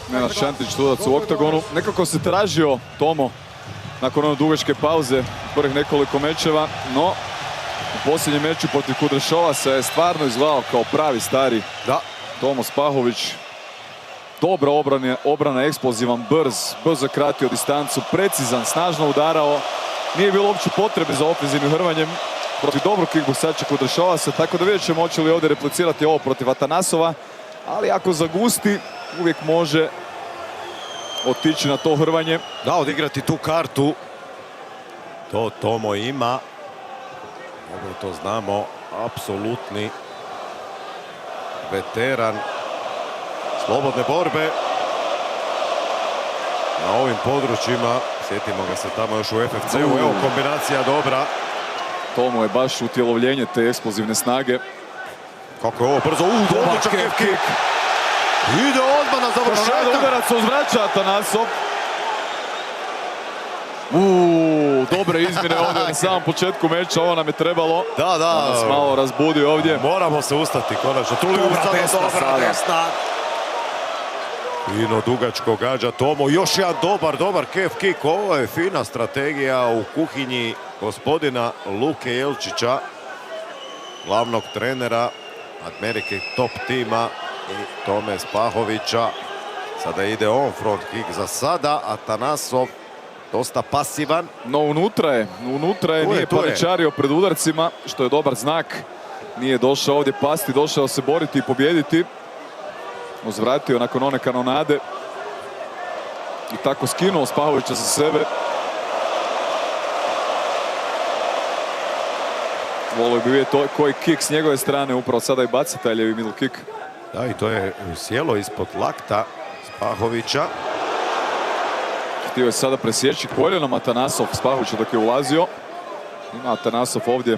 Nenad Šantić, sudac u oktagonu. Nekako se tražio Tomo nakon one dugačke pauze prvih nekoliko mečeva, no u posljednjem meču protiv Kudršova se je stvarno izgledao kao pravi stari Tomo Spahović. Dobra obrana, eksplozivan, brzo kratio distancu, precizan, snažno udarao. Nije bilo uopće potrebe za ofenzivnim hrvanjem protiv dobrog kickboksača Kudršova, tako da vidjet ćemo hoće li ovdje replicirati ovo protiv Atanasova, ali ako zagusti uvijek može otići na to hrvanje. Da, odigrati tu kartu. To Tomo ima. Dobro to znamo. Apsolutni veteran slobodne borbe na ovim područjima. Sjetimo ga se tamo još u FFC-u. Evo kombinacija dobra. Tomo je baš utjelovljenje te eksplozivne snage. Kako je ovo brzo. Odličan kick. Ide odmah na završetak. Udarac uzvraća Atanasov. Dobre izmjene ovdje na samom početku meča. Ovo nam je trebalo. Da. Da nas malo razbudi ovdje. Moramo se ustati konačno. Dobra desna. Fino dugačko gađa Tomo. Još jedan dobar calf kick. Ovo je fina strategija u kuhinji gospodina Luke Jelčića, glavnog trenera Amerike top tima i Tome Spahovića. Sada ide on front kick za sada. Atanasov dosta pasivan. No unutra je, nije paničario pred udarcima, što je dobar znak. Nije došao ovdje pasti, došao se boriti i pobjediti. Uzvratio nakon one kanonade i tako skinuo Spahovića sa sebe. Volio bi vidjeti koji kick s njegove strane, upravo sada i baciteljevi middle kick. Da, i to je sjelo ispod lakta Spahovića. Htio je sada presjeći koljenom Atanasov Spahovića dok je ulazio. Ima Atanasov ovdje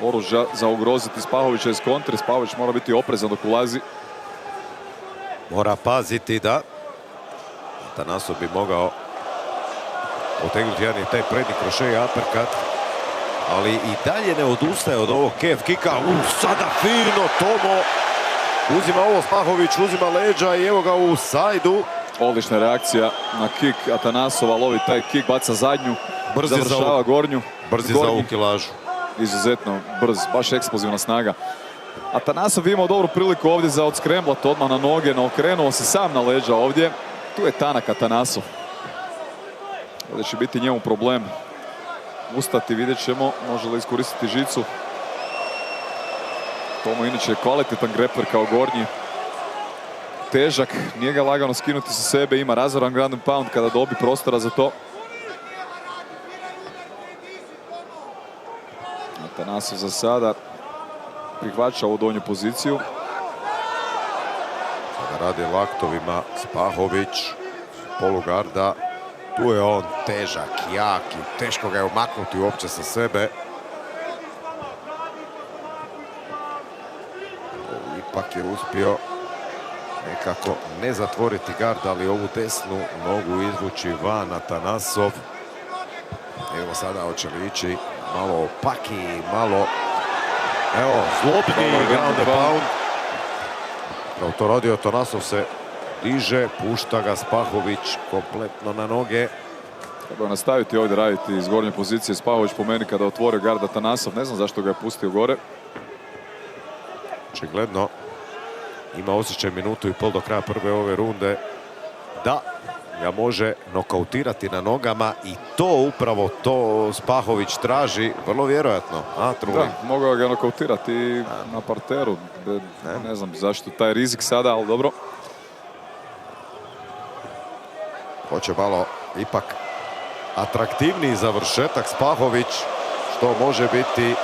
oružja za ugroziti Spahovića iz kontre. Spahović mora biti oprezan dok ulazi. Mora paziti da Atanasov bi mogao potegnuti jedan i taj prednji krošej i uppercut. Ali i dalje ne odustaje od ovog calf kicka. Sada firno Tomo. Uzima ovo Spahović, uzima leđa i evo ga u sajdu. Odlična reakcija na kick Atanasova, lovi taj kick, baca zadnju, završava gornju. Brzi za ovu kilažu. Izuzetno brz, baš eksplozivna snaga. Atanasov imao dobru priliku ovdje za odskremblat odmah na noge, no okrenuo se sam na leđa ovdje. Tu je tanak Atanasov. Ovdje će biti njemu problem ustati, vidjet ćemo može li iskoristiti žicu. Tomo inače je kvalitetan grepler kao gornji. Težak, nije ga lagano skinuti sa sebe, ima razoran ground and pound kada dobi prostora za to. Atanasov za sada prihvaća ovu donju poziciju. Sada radi laktovima Spahović, polugarda. Tu je on težak, jak i teško ga je umaknuti uopće sa sebe. Ipak je uspio nekako ne zatvoriti gard, ali ovu desnu nogu izvući van Atanasov. Evo sada hoće li ići malo opaki, malo zlobni ground and pound. Kao to radi Atanasov se diže, pušta ga Spahović kompletno na noge. Treba nastaviti ovdje raditi iz gornje pozicije. Spahović po meni kada otvore gard Atanasov, ne znam zašto ga je pustio gore. Očigledno ima osjećaj minutu i pol do kraja prve ove runde da ga može nokautirati na nogama i to upravo to Spahović traži, vrlo vjerojatno. Da, mogao ga nokautirati na parteru. Ne znam zašto taj rizik sada, ali dobro. Hoće malo ipak atraktivniji završetak Spahović, što može biti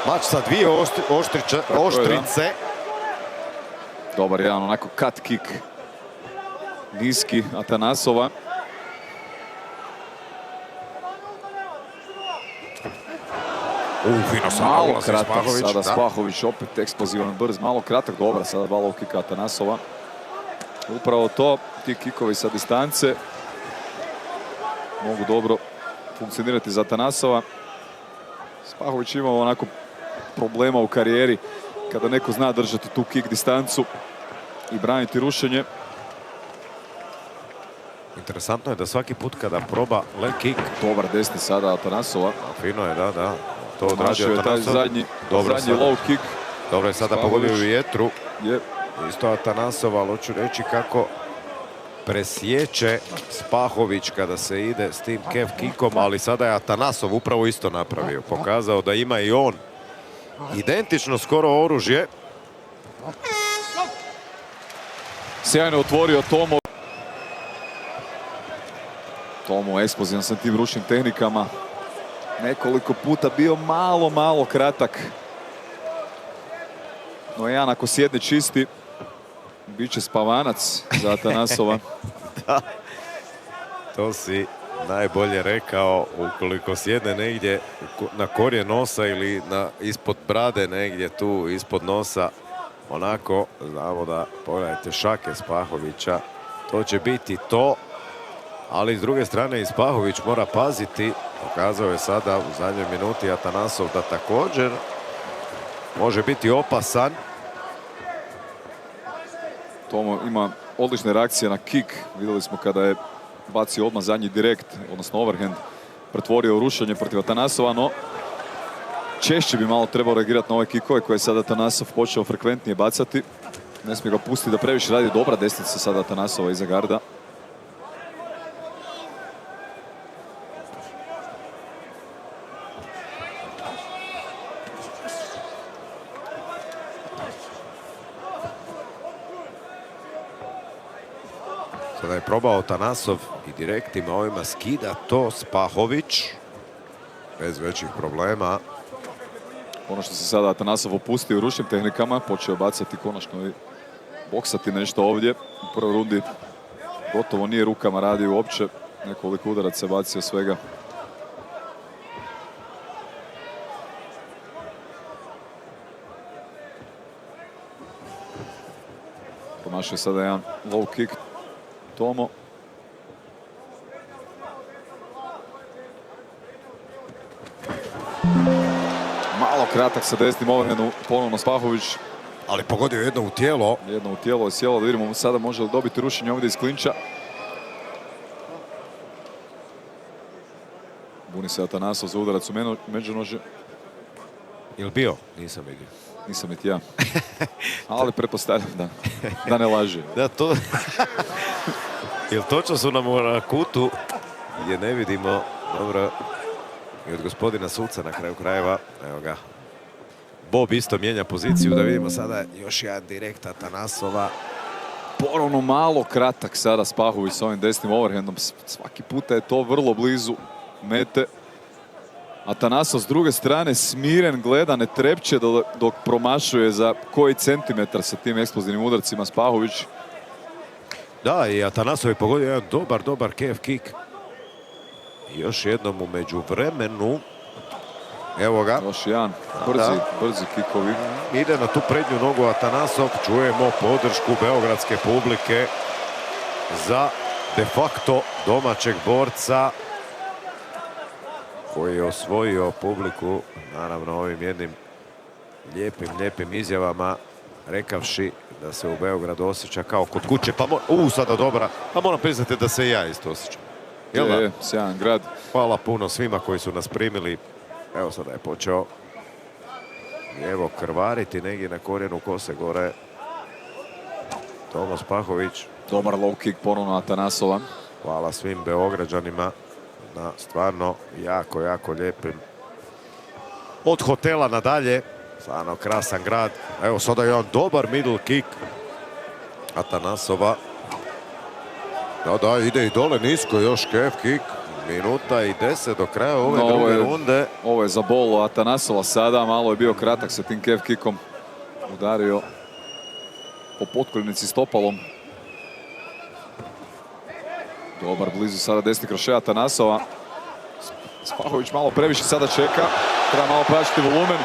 mač sa dvije oštrice. Dobar jedan onako cut kick. Niski Atanasova. Fino malo kratak sada Spahović, opet eksplozivan, brz, malo kratak, dobra sada dva low kicka Atanasova. Upravo to, ti kikovi sa distance mogu dobro funkcionirati za Atanasova. Spahović imao onako problema u karijeri kada neko zna držati tu kick distancu i braniti rušenje. Interesantno je da svaki put kada proba leg kick, Dobar desni sada Atanasova. fino je, da. To Promašio odradio je taj Atanasov. zadnji Dobro low kick. Dobro je sada Spahović. pogodio u vjetru. Je. Isto Atanasov, ali hoću reći kako presječe Spahović kada se ide s tim calf kickom, ali sada je Atanasov upravo isto napravio. Pokazao da ima i on identično skoro oružje. Sjajno otvorio Tomo. Tomo eksplozivan sa tim ručnim tehnikama. Nekoliko puta bio malo kratak. No jedan ako sjedne čisti, bit će spavanac za Atanasova. Da, to si najbolje rekao. Ukoliko sjedne negdje na korijen nosa ili ispod brade negdje tu ispod nosa, onako, znamo da, pogledajte, šake Spahovića, to će biti to. Ali s druge strane i Spahović mora paziti. Pokazao je sada u zadnjoj minuti Atanasov da također može biti opasan. Tomo ima odlične reakcije na kick. Vidjeli smo kada je bacio odmah zadnji direkt, odnosno overhand, pretvorio u rušenje protiv Atanasova, no češće bi malo trebao reagirati na ove kikove koje je sada Atanasov počeo frekventnije bacati. Ne smije ga pustiti da previše radi. Dobra desnica sada Atanasova iza garda. Sada je probao Atanasov i direktima ovima skida to Spahović. Bez većih problema. Ono što se sada Atanasov opustio u ručnim tehnikama, počeo bacati konačno i boksati nešto ovdje. U prvoj rundi gotovo nije rukama radio uopće. Nekoliko udaraca bacio svega. Promašio sada jedan low kick Tomo. Malo kratak sa desnim overhandom, ponovno Spahović. Ali pogodio jedno u tijelo. Jedno u tijelo je sjelo, da vidimo sada može li dobiti rušenje ovdje iz klinča. Buni se Atanasov za udarac u međunože. Jel bio? Nisam vidio. Nisam niti ja. Ali pretpostavljam da ne laže. Da, to... Jel točno su nam na kutu gdje ne vidimo dobro i od gospodina suca na kraju krajeva. Evo ga. Bob isto mijenja poziciju, da vidimo sada još jedan direkt Atanasova. Ponovno malo kratak sada Spahović s ovim desnim overhandom. Svaki puta je to vrlo blizu mete. Atanasov s druge strane smiren, gleda, ne trepće dok promašuje za koji centimetar sa tim eksplozivnim udarcima Spahović. Da, i Atanasov je pogodio jedan dobar calf kick. I još jednom u međuvremenu. Evo ga. Još jedan brzi kikovi. Ide na tu prednju nogu Atanasov. Čujemo podršku beogradske publike za de facto domaćeg borca koji je osvojio publiku, naravno ovim jednim lijepim izjavama, rekavši da se u Beogradu osjeća kao kod kuće. Pa sada dobra. Pa moram priznati da se i ja isto osjećam. Je, sjajan grad. Hvala puno svima koji su nas primili. Evo sada je počeo evo krvariti negdje na korijenu kose gore. Tomo Spahović. Dobar low kick ponovno Atanasova. Hvala svim Beograđanima na stvarno jako lijepim. Od hotela nadalje. Stvarno krasan grad. Evo sada jedan dobar middle kick Atanasova. Da, ide i dole nisko još calf kick. Minuta i 10 do kraja ove druge runde. Ovo je za bol Atanasova sada. Malo je bio kratak sa tim calf kickom. Udario po potkoljnici stopalom. Dobar blizu sada desni kroše Atanasova. Spahović malo previše sada čeka. Treba malo pojačati volumen.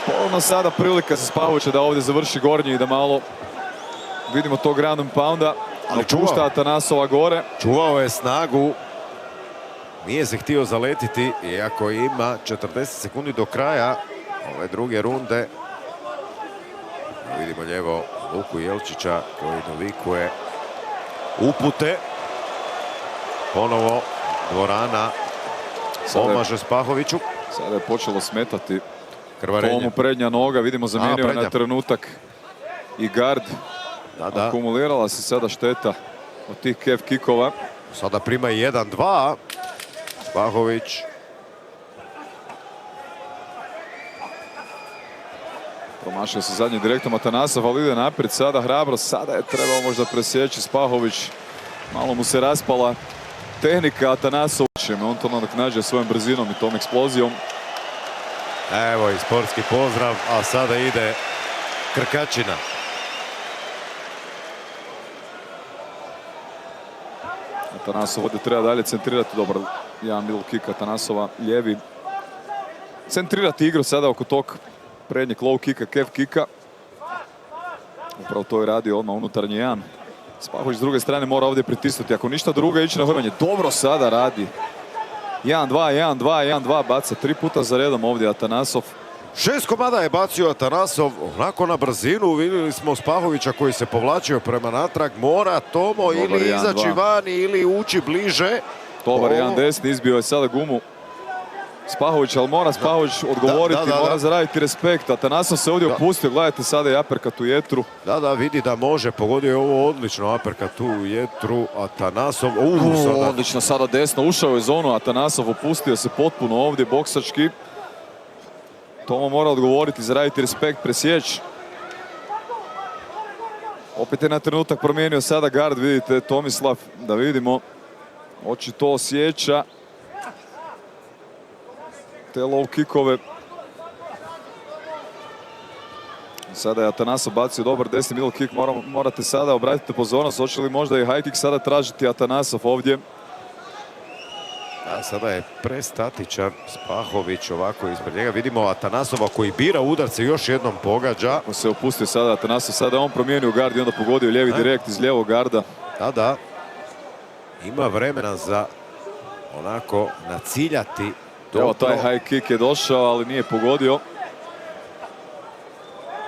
Ponovno sada prilika za Spahovića da ovdje završi gornji i da malo vidimo tog ground and pounda. Ali pušta Atanasova gore. Čuvao je snagu. Nije se htio zaletiti, iako ima 40 sekundi do kraja ove druge runde. vidimo lijevo Luku Jelčića koji dovikuje upute. Ponovo dvorana pomaže Spahoviću. Sada je počelo smetati Krvarenje. Tomu prednja noga, vidimo zamijenio je na trenutak i gard. Akumulirala se sada šteta od tih kef kikova. Sada prima 1-2. Spahović. Promašio se zadnji direktom Atanasov, ali ide naprijed sada hrabro. Sada je trebao možda presjeći Spahović. Malo mu se raspala tehnika Atanasovićem. On to nadoknađuje svojom brzinom i tom eksplozijom. Evo i sportski pozdrav, a sada ide Krkačina. Atanasov ovdje treba dalje centrirati. Dobar, jedan middle kick Atanasova, lijevi. Centrirati igru sada oko tog prednjeg low kicka, kef kicka. Upravo to je radio odmah unutarnji jedan. Spahović s druge strane mora ovdje pritisnuti. Ako ništa drugo, ići na hrvanje. Dobro sada radi. 1-2, 1-2, 1-2 baca 3 puta za redom ovdje Atanasov. 6 komada je bacio Atanasov, onako na brzinu. Vidjeli smo Spahovića koji se povlačio prema natrag. Mora Tomo ili izaći vani ili ući bliže. Dobar jedan desni, izbio je sada gumu Spahović, ali mora Spahović odgovoriti, mora zaraditi respekt. Atanasov se ovdje opustio, gledajte sada i aperkat u jetru. Da, vidi da može, pogodio je ovo odlično, aperkat u jetru, Atanasov. Odlično, sada desno, ušao je u zonu, Atanasov opustio se potpuno ovdje, boksački. Tomo mora odgovoriti, zaraditi respekt, presjeći. Opet je na trenutak promijenio sada gard, vidite Tomislav, da vidimo. Očito osjeća te low kickove. Sada je Atanasov bacio dobar desni middle kick. Morate sada obratiti pozornost. Hoće li možda i high kick sada tražiti Atanasov ovdje? Sada je prestatičan Spahović ovako ispred njega. Vidimo Atanasova koji bira udarce, još jednom pogađa. Ako se opustio sada Atanasov, sada je on promijenio gard i onda pogodio lijevi direkt iz lijevog garda. Da. Ima vremena za onako naciljati. Evo, taj high kick je došao, ali nije pogodio.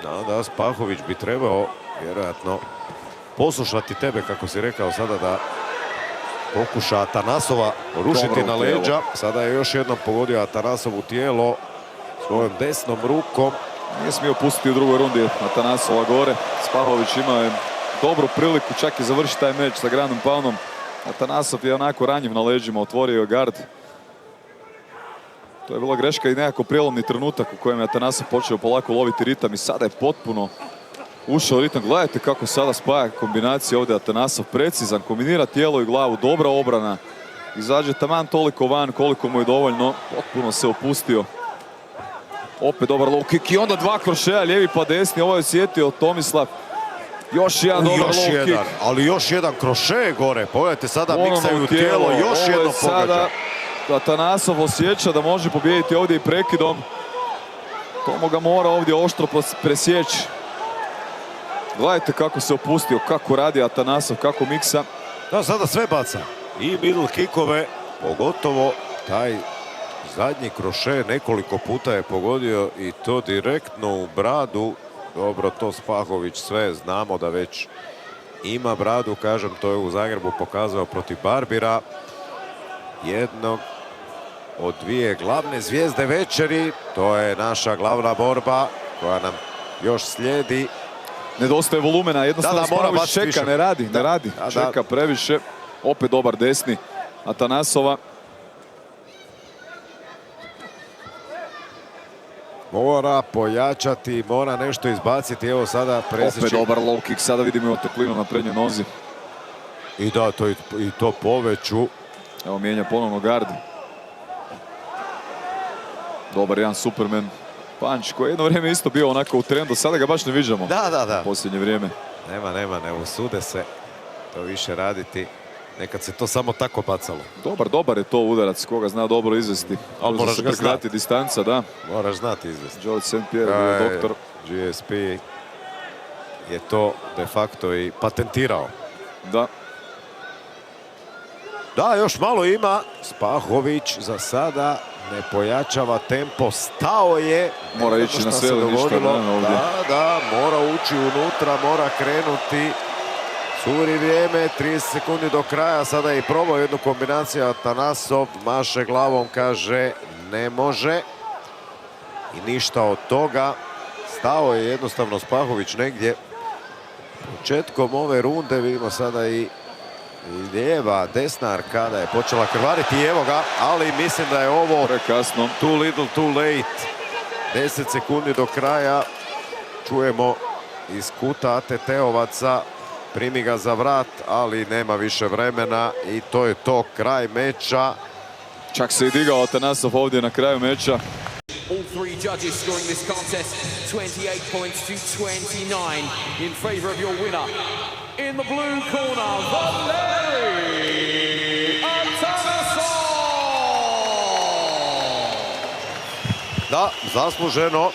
Da, Spahović bi trebao vjerojatno poslušati tebe, kako si rekao sada, da pokuša Atanasova rušiti na leđa. Sada je još jednom pogodio Atanasovu tijelo svojom desnom rukom. Nije smio pustiti u drugoj rundi Atanasova gore. Spahović ima dobru priliku čak i završiti taj meč sa ground and poundom. Atanasov je onako ranjiv na leđima, otvorio je gard. To je bila greška i nekako prijelomni trenutak u kojem je Atanasov počeo polako loviti ritam i sada je potpuno ušao ritam. Gledajte kako sada spaja kombinacije ovdje Atanasov, precizan, kombinira tijelo i glavu, dobra obrana. Izađe taman toliko van koliko mu je dovoljno, potpuno se opustio. Opet dobar low kick i onda dva krošeja, lijevi pa desni, ovo je osjetio Tomislav. Još jedan dobar low kick. Ali još jedan kroše gore, pogledajte sada miksaju tijelo, još jedno pogađa. Atanasov osjeća da može pobijediti ovdje i prekidom. Tomo ga mora ovdje oštro presjeći. Gledajte kako se opustio, kako radi Atanasov, kako miksa. Da, sada sve baca. I middle kickove, pogotovo taj zadnji kroše nekoliko puta je pogodio i to direktno u bradu. Dobro, to Spahović sve znamo da već ima bradu, kažem, to je u Zagrebu pokazao protiv Barbira. Jednog od dvije glavne zvijezde večeri, to je naša glavna borba koja nam još slijedi. Nedostaje volumena, jednostavno Spahović čeka, ne radi. Čeka previše. Opet dobar desni Atanasova. Mora pojačati, mora nešto izbaciti, evo sada presjeći. Opet dobar low kick, sada vidimo i oteklinu na prednjoj nozi. I da, i to poveću. Evo mijenja ponovno gard. Dobar jedan Superman punch koji je jedno vrijeme isto bio onako u trendu, sada ga baš ne viđamo. Da. U posljednje vrijeme. Nema, ne usude se to više raditi. Nekad se to samo tako bacalo. Dobar je to udarac, koga zna dobro izvesti. Ali moraš ga znati. Distanca, da. Moraš znati izvesti. George St. Pierre je doktor. GSP je to de facto i patentirao. Da. Da, još malo ima. Spahović za sada ne pojačava tempo, stao je. Mora ići na sve ili ništa, ovdje. Da, mora ući unutra, mora krenuti. Curi vrijeme, 30 sekundi do kraja, sada je i probao jednu kombinaciju, Atanasov maše glavom, kaže ne može. I ništa od toga. Stao je jednostavno Spahović negdje. Početkom ove runde vidimo sada i lijeva, desna arkada je počela krvariti, evo ga, ali mislim da je ovo prekasno. Too little, too late. 10 sekundi do kraja. Čujemo iz kuta ATT-ovaca, primi ga za vrat, ali nema više vremena i to je to, kraj meča. Čak se i digao Atanasov ovdje na kraju meča. All three judges scoring this contest 28 points to 29 in favor of your winner. In the blue corner, Valeri Atanasov! Da, zasluženo.